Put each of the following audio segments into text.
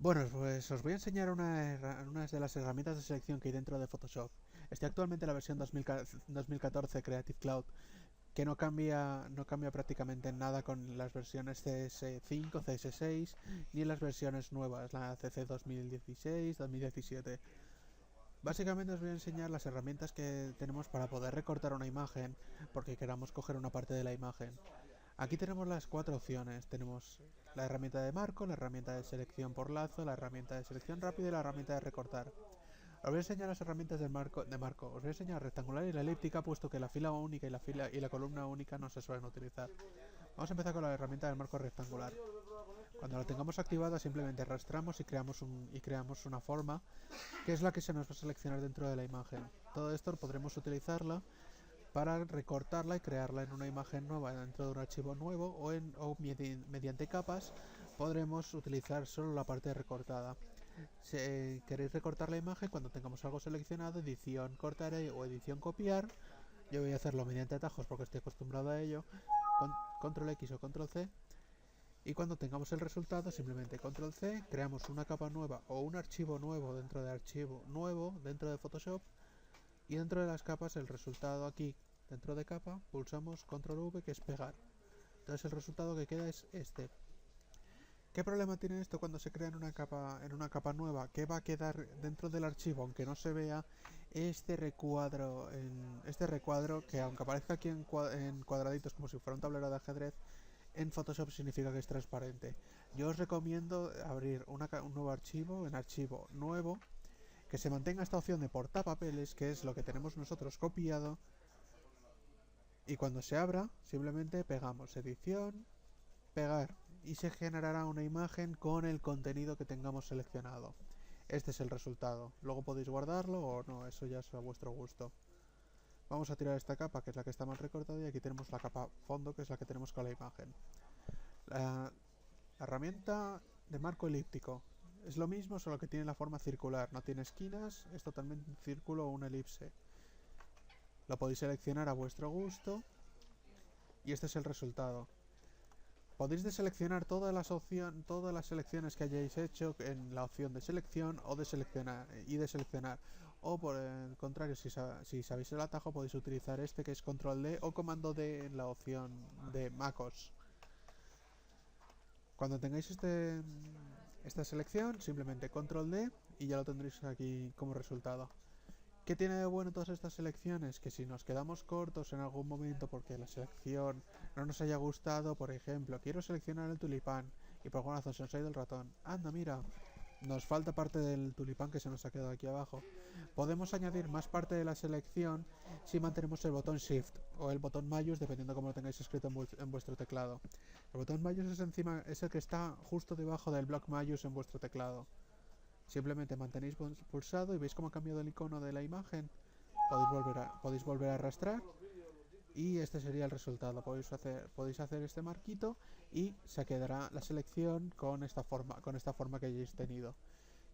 Bueno, pues os voy a enseñar unas de las herramientas de selección que hay dentro de Photoshop. Estoy actualmente en la versión 2014 Creative Cloud, que no cambia prácticamente nada con las versiones CS5, CS6, ni las versiones nuevas, la CC 2016, 2017. Básicamente os voy a enseñar las herramientas que tenemos para poder recortar una imagen, porque queramos coger una parte de la imagen. Aquí tenemos las cuatro opciones. Tenemos la herramienta de marco, la herramienta de selección por lazo, la herramienta de selección rápida y la herramienta de recortar. Os voy a enseñar las herramientas de marco. Os voy a enseñar la rectangular y la elíptica, puesto que la fila única y la columna única no se suelen utilizar. Vamos a empezar con la herramienta del marco rectangular. Cuando la tengamos activada, simplemente arrastramos y creamos una forma, que es la que se nos va a seleccionar dentro de la imagen. Todo esto podremos utilizarla para recortarla y crearla en una imagen nueva dentro de un archivo nuevo o mediante capas podremos utilizar solo la parte recortada. Si queréis recortar la imagen, cuando tengamos algo seleccionado, edición cortaré o edición copiar. Yo voy a hacerlo mediante atajos porque estoy acostumbrado a ello. Control X o Control C. Y cuando tengamos el resultado, simplemente Control C, creamos una capa nueva o un archivo nuevo dentro de Photoshop. Y dentro de las capas, el resultado aquí, dentro de capa, pulsamos Control V, que es pegar. Entonces el resultado que queda es este. ¿Qué problema tiene esto cuando se crea en una capa nueva? Que va a quedar dentro del archivo, aunque no se vea, este recuadro que, aunque aparezca aquí en cuadraditos como si fuera un tablero de ajedrez, en Photoshop significa que es transparente. Yo os recomiendo abrir un nuevo archivo, en archivo nuevo, que se mantenga esta opción de portapapeles, que es lo que tenemos nosotros copiado, y cuando se abra simplemente pegamos edición, pegar, y se generará una imagen con el contenido que tengamos seleccionado. Este es el resultado. Luego podéis guardarlo o no, eso ya es a vuestro gusto. Vamos a tirar esta capa, que es la que está más recortada, y aquí tenemos la capa fondo, que es la que tenemos con la imagen. La herramienta de marco elíptico es lo mismo, solo que tiene la forma circular, no tiene esquinas, es totalmente un círculo o una elipse. Lo podéis seleccionar a vuestro gusto y este es el resultado. Podéis deseleccionar todas las selecciones que hayáis hecho en la opción de selección o deseleccionar. O por el contrario, si sabéis el atajo, podéis utilizar este, que es Control D, o Comando D en la opción de MacOS. Cuando tengáis esta selección, simplemente Control D y ya lo tendréis aquí como resultado. ¿Qué tiene de bueno todas estas selecciones? Que si nos quedamos cortos en algún momento porque la selección no nos haya gustado, por ejemplo, quiero seleccionar el tulipán y por alguna razón se nos ha ido el ratón. Anda, mira, nos falta parte del tulipán que se nos ha quedado aquí abajo. Podemos añadir más parte de la selección si mantenemos el botón Shift o el botón Mayus, dependiendo cómo lo tengáis escrito en vuestro teclado. El botón Mayus es el que está justo debajo del bloc Mayus en vuestro teclado. Simplemente mantenéis pulsado y veis cómo ha cambiado el icono de la imagen. Podéis volver a arrastrar y este sería el resultado. Podéis hacer este marquito y se quedará la selección con esta forma que hayáis tenido.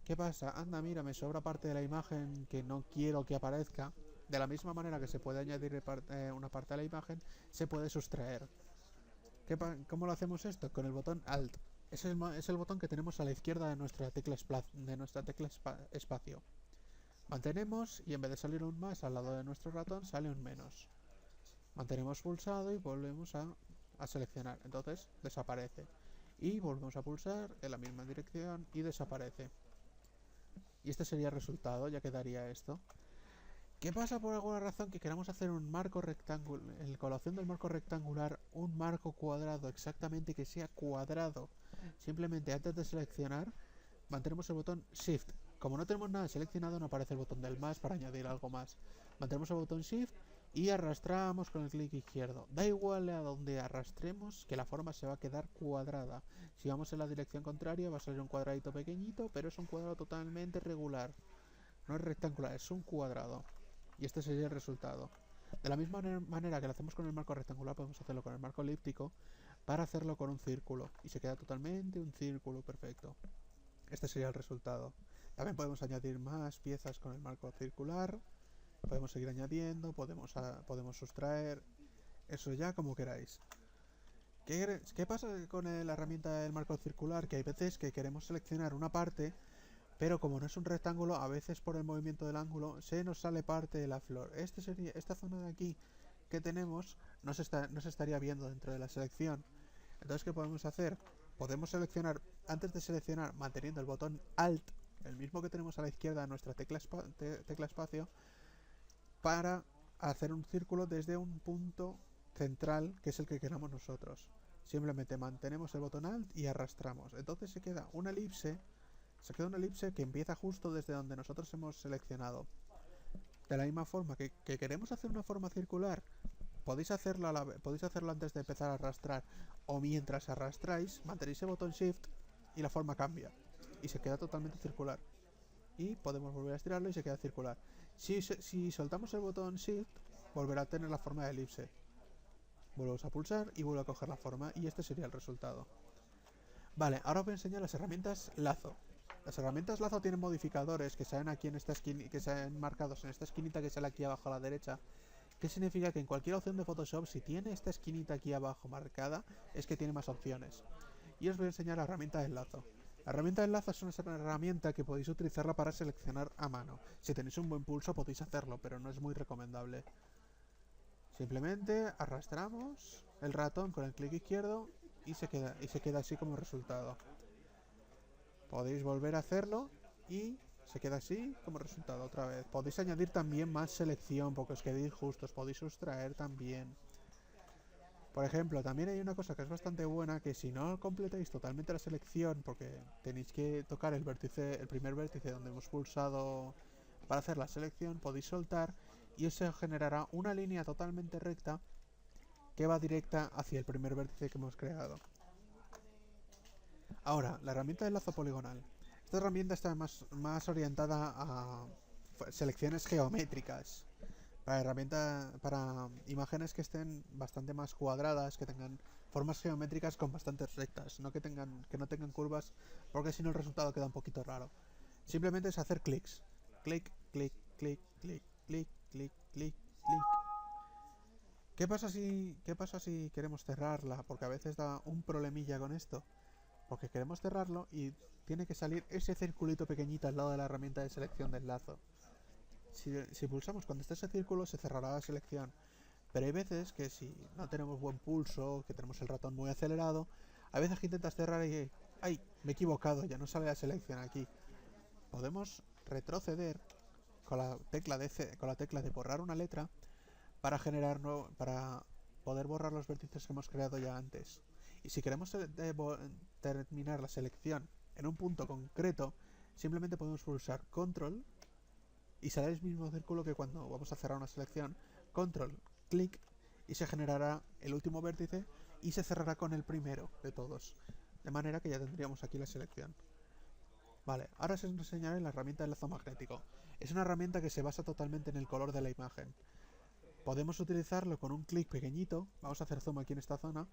¿Qué pasa? Anda, mira, me sobra parte de la imagen que no quiero que aparezca. De la misma manera que se puede añadir una parte a la imagen, se puede sustraer. ¿Cómo lo hacemos esto? Con el botón Alt. Es el botón que tenemos a la izquierda de nuestra tecla espacio. Mantenemos y en vez de salir un más al lado de nuestro ratón, sale un menos. Mantenemos pulsado y volvemos a seleccionar. Entonces desaparece. Y volvemos a pulsar en la misma dirección y desaparece. Y este sería el resultado, ya quedaría esto. ¿Qué pasa por alguna razón que queramos hacer un marco rectangular, en la opción del marco rectangular, un marco cuadrado, exactamente que sea cuadrado? Simplemente antes de seleccionar, mantenemos el botón Shift. Como no tenemos nada seleccionado, no aparece el botón del más para añadir algo más. Mantenemos el botón Shift y arrastramos con el clic izquierdo. Da igual a donde arrastremos, que la forma se va a quedar cuadrada. Si vamos en la dirección contraria, va a salir un cuadradito pequeñito, pero es un cuadrado totalmente regular. No es rectangular, es un cuadrado. Y este sería el resultado. De la misma manera que lo hacemos con el marco rectangular, podemos hacerlo con el marco elíptico para hacerlo con un círculo. Y se queda totalmente un círculo perfecto. Este sería el resultado. También podemos añadir más piezas con el marco circular. Podemos seguir añadiendo, podemos sustraer. Eso ya como queráis. ¿Qué pasa con la herramienta del marco circular? Que hay veces que queremos seleccionar una parte, pero como no es un rectángulo, a veces por el movimiento del ángulo se nos sale parte de la flor. Esta zona de aquí que tenemos no se estaría viendo dentro de la selección. Entonces, ¿qué podemos hacer? Podemos seleccionar, antes de seleccionar, manteniendo el botón Alt, el mismo que tenemos a la izquierda de nuestra tecla espacio, para hacer un círculo desde un punto central, que es el que queramos nosotros. Simplemente mantenemos el botón Alt y arrastramos. Entonces se queda una elipse que empieza justo desde donde nosotros hemos seleccionado. De la misma forma que queremos hacer una forma circular, podéis hacerlo antes de empezar a arrastrar, o mientras arrastráis, mantenéis el botón Shift y la forma cambia y se queda totalmente circular. Y podemos volver a estirarlo y se queda circular. Si soltamos el botón Shift, volverá a tener la forma de elipse. Volvemos a pulsar y vuelve a coger la forma, y este sería el resultado. Vale, ahora os voy a enseñar las herramientas lazo. Las herramientas lazo tienen modificadores que salen aquí en esta esquina, que salen marcados en esta esquinita que sale aquí abajo a la derecha. Que significa que en cualquier opción de Photoshop, si tiene esta esquinita aquí abajo marcada, es que tiene más opciones. Y os voy a enseñar la herramienta de lazo. La herramienta de lazo es una herramienta que podéis utilizarla para seleccionar a mano. Si tenéis un buen pulso podéis hacerlo, pero no es muy recomendable. Simplemente arrastramos el ratón con el clic izquierdo y se queda así como resultado. Podéis volver a hacerlo y se queda así como resultado otra vez. Podéis añadir también más selección porque os quedéis justos. Podéis sustraer también. Por ejemplo, también hay una cosa que es bastante buena, que si no completáis totalmente la selección, porque tenéis que tocar el primer vértice donde hemos pulsado para hacer la selección, podéis soltar y eso generará una línea totalmente recta que va directa hacia el primer vértice que hemos creado. Ahora, la herramienta de lazo poligonal. Esta herramienta está más orientada a selecciones geométricas. Para imágenes que estén bastante más cuadradas, que tengan formas geométricas con bastantes rectas, que no tengan curvas, porque si no el resultado queda un poquito raro. Simplemente es hacer clics. Clic, clic, clic, clic, clic, clic, clic, clic. ¿Qué pasa si queremos cerrarla? Porque a veces da un problemilla con esto. Porque queremos cerrarlo y tiene que salir ese circulito pequeñito al lado de la herramienta de selección del lazo. Si pulsamos cuando esté ese círculo se cerrará la selección. Pero hay veces que si no tenemos buen pulso, que tenemos el ratón muy acelerado, hay veces que intentas cerrar y ¡ay! Me he equivocado, ya no sale la selección aquí. Podemos retroceder con la tecla de borrar una letra para para poder borrar los vértices que hemos creado ya antes. Y si queremos terminar la selección en un punto concreto, simplemente podemos pulsar Control y será el mismo círculo que cuando vamos a cerrar una selección. Control, clic y se generará el último vértice y se cerrará con el primero de todos. De manera que ya tendríamos aquí la selección. Vale, ahora os enseñaré la herramienta del lazo magnético. Es una herramienta que se basa totalmente en el color de la imagen. Podemos utilizarlo con un clic pequeñito. Vamos a hacer zoom aquí en esta zona.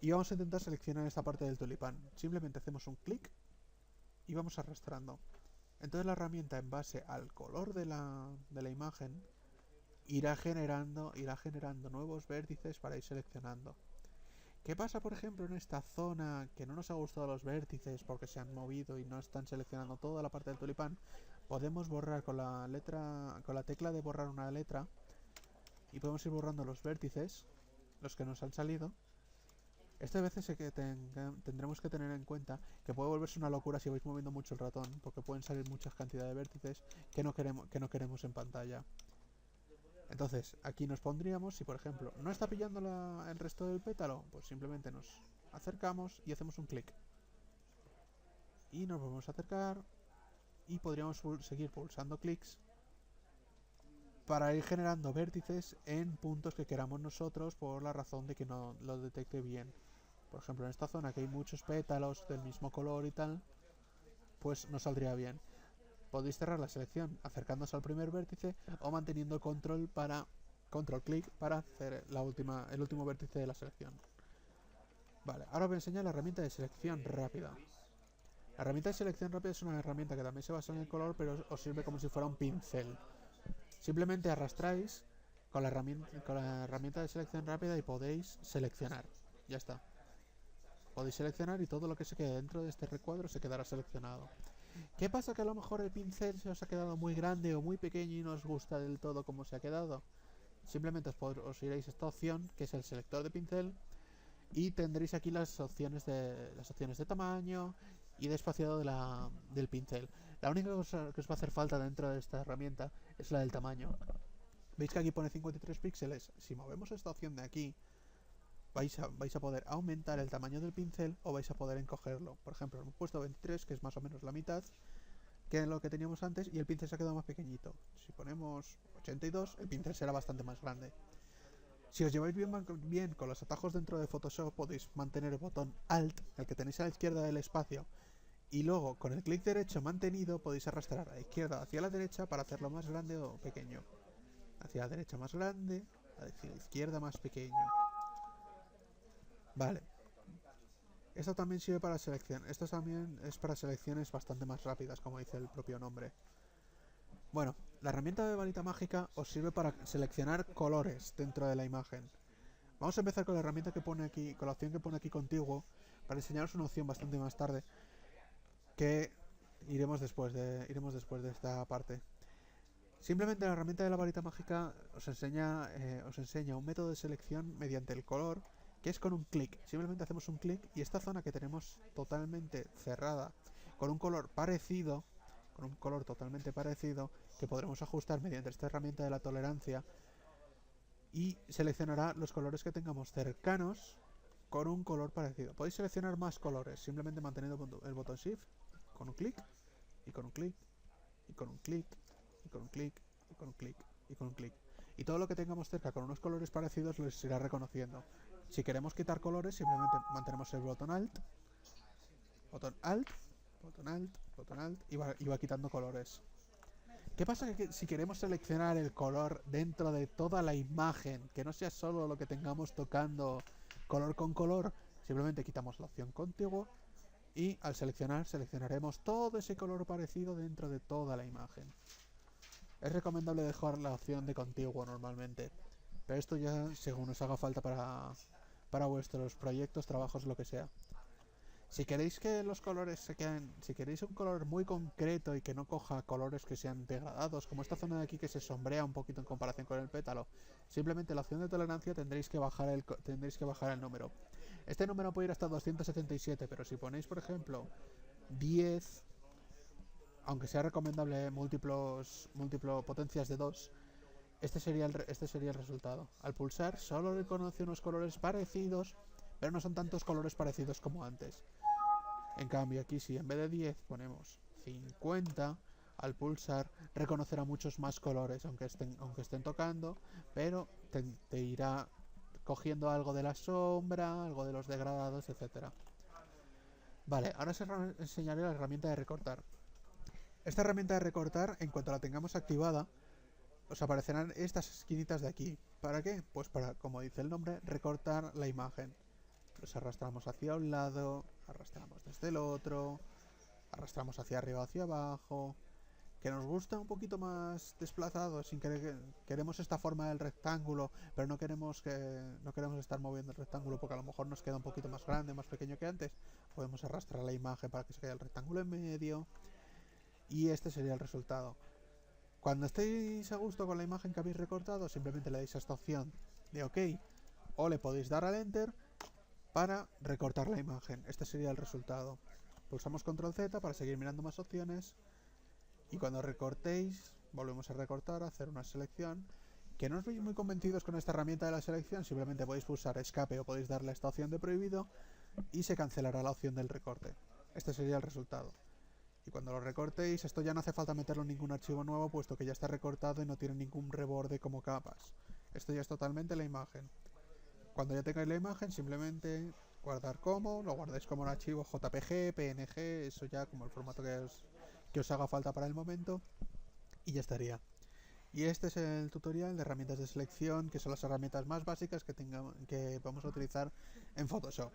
Y vamos a intentar seleccionar esta parte del tulipán. Simplemente hacemos un clic y vamos arrastrando. Entonces la herramienta, en base al color de la imagen, irá generando nuevos vértices para ir seleccionando. ¿Qué pasa, por ejemplo, en esta zona que no nos ha gustado los vértices porque se han movido y no están seleccionando toda la parte del tulipán? Podemos borrar con la tecla de borrar una letra y podemos ir borrando los vértices, los que nos han salido. Esta veces es que tendremos que tener en cuenta que puede volverse una locura si vais moviendo mucho el ratón, porque pueden salir muchas cantidades de vértices que no queremos en pantalla. Entonces, aquí nos pondríamos, si por ejemplo no está pillando el resto del pétalo, pues simplemente nos acercamos y hacemos un clic. Y nos volvemos a acercar y podríamos seguir pulsando clics para ir generando vértices en puntos que queramos nosotros por la razón de que no lo detecte bien. Por ejemplo, en esta zona que hay muchos pétalos del mismo color y tal, pues no saldría bien. Podéis cerrar la selección acercándose al primer vértice o manteniendo control clic para hacer el último vértice de la selección. Vale, ahora os voy a enseñar la herramienta de selección rápida. La herramienta de selección rápida es una herramienta que también se basa en el color, pero os sirve como si fuera un pincel. Simplemente arrastráis con la herramienta de selección rápida y podéis seleccionar. Ya está. Podéis seleccionar y todo lo que se quede dentro de este recuadro se quedará seleccionado. ¿Qué pasa? Que a lo mejor el pincel se os ha quedado muy grande o muy pequeño y no os gusta del todo como se ha quedado. Simplemente os iréis a esta opción, que es el selector de pincel, y tendréis aquí las opciones de tamaño y de espaciado del pincel. La única cosa que os va a hacer falta dentro de esta herramienta es la del tamaño. Veis que aquí pone 53 píxeles. Si movemos esta opción de aquí, vais a poder aumentar el tamaño del pincel o vais a poder encogerlo. Por ejemplo, hemos puesto 23, que es más o menos la mitad que lo que teníamos antes, y el pincel se ha quedado más pequeñito. Si ponemos 82, el pincel será bastante más grande. Si os lleváis bien con los atajos dentro de Photoshop, podéis mantener el botón Alt, el que tenéis a la izquierda del espacio, y luego con el clic derecho mantenido podéis arrastrar a la izquierda hacia la derecha para hacerlo más grande o pequeño. Hacia la derecha más grande, hacia la izquierda más pequeño. Vale. Esto también sirve para selección. Esto también es para selecciones bastante más rápidas, como dice el propio nombre. Bueno, la herramienta de varita mágica os sirve para seleccionar colores dentro de la imagen. Vamos a empezar con la herramienta que pone aquí, con la opción que pone aquí contiguo, para enseñaros una opción bastante más tarde, que iremos después de esta parte. Simplemente la herramienta de la varita mágica os enseña un método de selección mediante el color, que es con un clic. Simplemente hacemos un clic y esta zona que tenemos totalmente cerrada, con un color totalmente parecido, que podremos ajustar mediante esta herramienta de la tolerancia, y seleccionará los colores que tengamos cercanos con un color parecido. Podéis seleccionar más colores, simplemente manteniendo el botón Shift, con un clic, y con un clic, y con un clic, y con un clic, y con un clic, y con un clic. Y todo lo que tengamos cerca con unos colores parecidos los irá reconociendo. Si queremos quitar colores, simplemente mantenemos el botón Alt, botón Alt, botón Alt, botón Alt, y va quitando colores. ¿Qué pasa? Que si queremos seleccionar el color dentro de toda la imagen, que no sea solo lo que tengamos tocando color con color, simplemente quitamos la opción contiguo y al seleccionaremos todo ese color parecido dentro de toda la imagen. Es recomendable dejar la opción de contiguo normalmente, pero esto ya según os haga falta para vuestros proyectos, trabajos, lo que sea. Si queréis que los colores se queden, si queréis un color muy concreto y que no coja colores que sean degradados, como esta zona de aquí que se sombrea un poquito en comparación con el pétalo, simplemente la opción de tolerancia tendréis que bajar el número. Este número puede ir hasta 277, pero si ponéis, por ejemplo, 10, aunque sea recomendable múltiples potencias de 2, este sería el resultado. Al pulsar solo reconoce unos colores parecidos, pero no son tantos colores parecidos como antes. En cambio aquí si en vez de 10 ponemos 50, al pulsar reconocerá muchos más colores, aunque estén tocando, pero te irá cogiendo algo de la sombra, algo de los degradados, etcétera. Vale, ahora os enseñaré la herramienta de recortar. Esta herramienta de recortar, en cuanto la tengamos activada, os aparecerán estas esquinitas de aquí. ¿Para qué? Pues para, como dice el nombre, recortar la imagen. Los arrastramos hacia un lado, arrastramos desde el otro, arrastramos hacia arriba, hacia abajo. Que nos gusta un poquito más desplazado, sin querer, queremos esta forma del rectángulo, pero no queremos estar moviendo el rectángulo porque a lo mejor nos queda un poquito más grande, más pequeño que antes. Podemos arrastrar la imagen para que se quede el rectángulo en medio. Y este sería el resultado. Cuando estéis a gusto con la imagen que habéis recortado, simplemente le dais a esta opción de OK, o le podéis dar al Enter para recortar la imagen. Este sería el resultado. Pulsamos Control Z para seguir mirando más opciones. Y cuando recortéis, volvemos a recortar, a hacer una selección. Que no os veis muy convencidos con esta herramienta de la selección, simplemente podéis pulsar escape o podéis darle a esta opción de prohibido y se cancelará la opción del recorte. Este sería el resultado. Y cuando lo recortéis, esto ya no hace falta meterlo en ningún archivo nuevo, puesto que ya está recortado y no tiene ningún reborde como capas. Esto ya es totalmente la imagen. Cuando ya tengáis la imagen, simplemente guardar como, lo guardáis como un archivo JPG, PNG, eso ya como el formato que os haga falta para el momento, y ya estaría. Y este es el tutorial de herramientas de selección, que son las herramientas más básicas que vamos a utilizar en Photoshop.